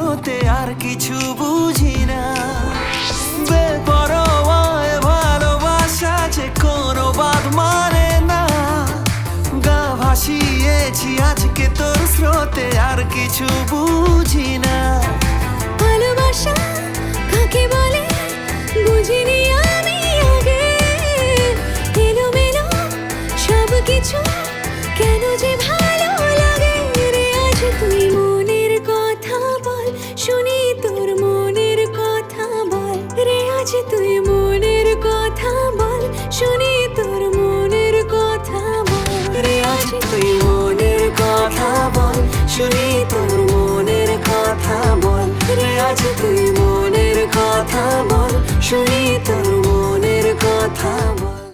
স্রোতে আর কিছু বুঝি না। বেপরোয়ায় ভালোবাসা যে কোনো বাদ মানে না। গা ভাসিয়েছি আজকে তোর স্রোতে আর কিছু বুঝি না। ভালোবাসা কাকে বলে বুঝিনি আমি আগে। এলোমেলো সব কিছু কেন যে ভালো লাগে রে। আজ তুই মনের কথা বল, শুনি তোর মনের কথা বল রে। আজ তুই মনের কথা বল, শুনি তোর মনের কথা বল রে। আজ তুই মনের কথা বল, শুনি তোর মনের কথা বল রে। আজ তুই মনের কথা বল, শুনি তোর